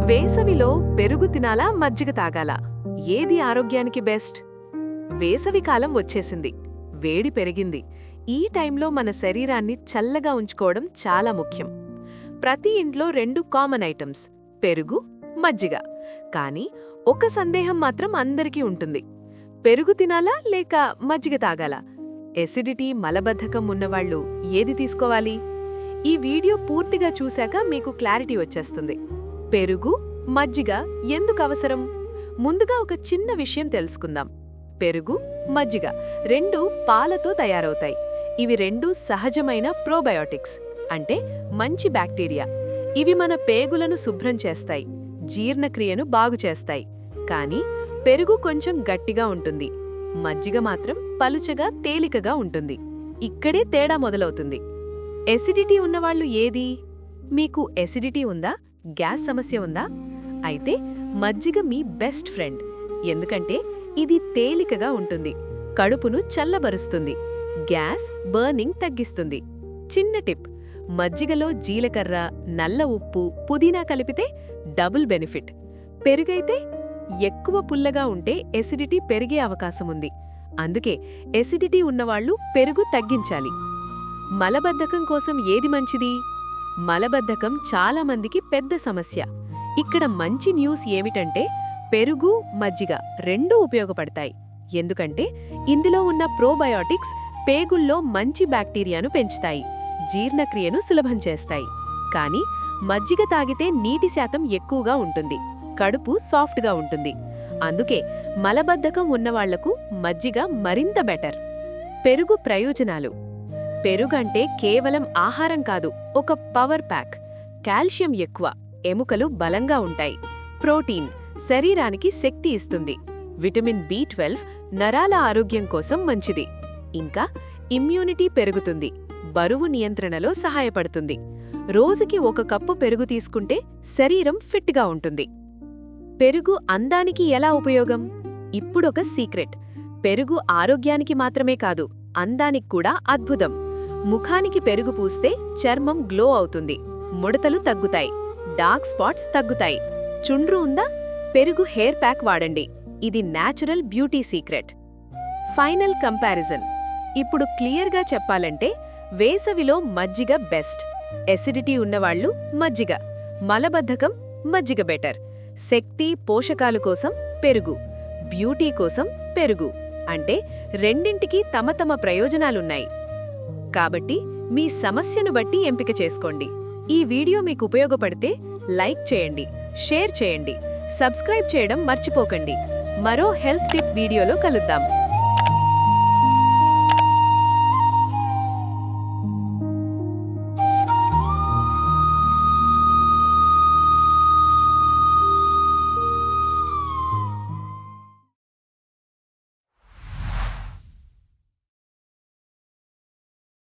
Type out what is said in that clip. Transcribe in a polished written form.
వేసవిలో పెరుగు తినాలా మజ్జిగ తాగాలా ఏది ఆరోగ్యానికి బెస్ట్? వేసవి కాలం వచ్చేసింది, వేడి పెరిగింది. ఈ టైంలో మన శరీరాన్ని చల్లగా ఉంచుకోవడం చాలా ముఖ్యం. ప్రతి ఇంట్లో రెండు కామన్ ఐటమ్స్, పెరుగు, మజ్జిగ. కానీ ఒక సందేహం మాత్రం అందరికీ ఉంటుంది: పెరుగు తినాలా లేక మజ్జిగ తాగాలా? ఎసిడిటీ, మలబద్ధకం ఉన్నవాళ్లు ఏది తీసుకోవాలి? ఈ వీడియో పూర్తిగా చూశాక మీకు క్లారిటీ వచ్చేస్తుంది. పెరుగు, మజ్జిగ ఎందుకు అవసరం? ముందుగా ఒక చిన్న విషయం తెలుసుకుందాం. పెరుగు, మజ్జిగ రెండు పాలతో తయారవుతాయి. ఇవి రెండు సహజమైన ప్రోబయోటిక్స్, అంటే మంచి బ్యాక్టీరియా. ఇవి మన పేగులను శుభ్రం చేస్తాయి, జీర్ణక్రియను బాగుచేస్తాయి. కానీ పెరుగు కొంచెం గట్టిగా ఉంటుంది, మజ్జిగ మాత్రం పలుచగా, తేలికగా ఉంటుంది. ఇక్కడే తేడా మొదలవుతుంది. ఎసిడిటీ ఉన్నవాళ్లు ఏది? మీకు ఎసిడిటీ ఉందా? గ్యాస్ సమస్య ఉందా? అయితే మజ్జిగ మీ బెస్ట్ ఫ్రెండ్. ఎందుకంటే ఇది తేలికగా ఉంటుంది, కడుపును చల్లబరుస్తుంది, గ్యాస్, బర్నింగ్ తగ్గిస్తుంది. చిన్న టిప్: మజ్జిగలో జీలకర్ర, నల్ల ఉప్పు, పుదీనా కలిపితే డబుల్ బెనిఫిట్. పెరుగైతే ఎక్కువ పుల్లగా ఉంటే ఎసిడిటీ పెరిగే అవకాశముంది. అందుకే ఎసిడిటీ ఉన్నవాళ్లు పెరుగు తగ్గించాలి. మలబద్ధకం కోసం ఏది మంచిది? మలబద్ధకం చాలామందికి పెద్ద సమస్య. ఇక్కడ మంచి న్యూస్ ఏమిటంటే పెరుగు, మజ్జిగ రెండూ ఉపయోగపడతాయి. ఎందుకంటే ఇందులో ఉన్న ప్రోబయోటిక్స్ పేగుల్లో మంచి బ్యాక్టీరియాను పెంచుతాయి, జీర్ణక్రియను సులభం చేస్తాయి. కానీ మజ్జిగ తాగితే నీటి శాతం ఎక్కువగా ఉంటుంది, కడుపు సాఫ్ట్గా ఉంటుంది. అందుకే మలబద్ధకం ఉన్నవాళ్లకు మజ్జిగ మరింత బెటర్. పెరుగు ప్రయోజనాలు: పెరుగంటే కేవలం ఆహారం కాదు, ఒక పవర్ ప్యాక్. కాల్షియం ఎక్కువ, ఎముకలు బలంగా ఉంటాయి. ప్రోటీన్, శరీరానికి శక్తి ఇస్తుంది. విటమిన్ B12 నరాల ఆరోగ్యం కోసం మంచిది. ఇంకా ఇమ్యూనిటీ పెరుగుతుంది, బరువు నియంత్రణలో సహాయపడుతుంది. రోజుకి 1 కప్పు పెరుగు తీసుకుంటే శరీరం ఫిట్గా ఉంటుంది. పెరుగు అందానికి ఎలా ఉపయోగం? ఇప్పుడొక సీక్రెట్: పెరుగు ఆరోగ్యానికి మాత్రమే కాదు, అందానికి కూడా అద్భుతం. ముఖానికి పెరుగు పూస్తే చర్మం గ్లో అవుతుంది, ముడతలు తగ్గుతాయి, డార్క్ స్పాట్స్ తగ్గుతాయి. చుండ్రు ఉందా? పెరుగు హెయిర్ ప్యాక్ వాడండి, ఇది natural beauty secret. Final comparison: ఇప్పుడు క్లియర్గా చెప్పాలంటే వేసవిలో మజ్జిగ బెస్ట్. ఎసిడిటీ ఉన్నవాళ్లు మజ్జిగ, మలబద్ధకం మజ్జిగ బెటర్. శక్తి, పోషకాలు కోసం పెరుగు, బ్యూటీ కోసం పెరుగు. అంటే రెండింటికి తమ తమ ప్రయోజనాలున్నాయి. కాబట్టి మీ సమస్యను బట్టి ఎంపిక చేసుకోండి. ఈ వీడియో మీకు ఉపయోగపడితే లైక్ చేయండి, షేర్ చేయండి, సబ్స్క్రైబ్ చేయడం మర్చిపోకండి. మరో హెల్త్ టిప్ వీడియోలో కలుద్దాం.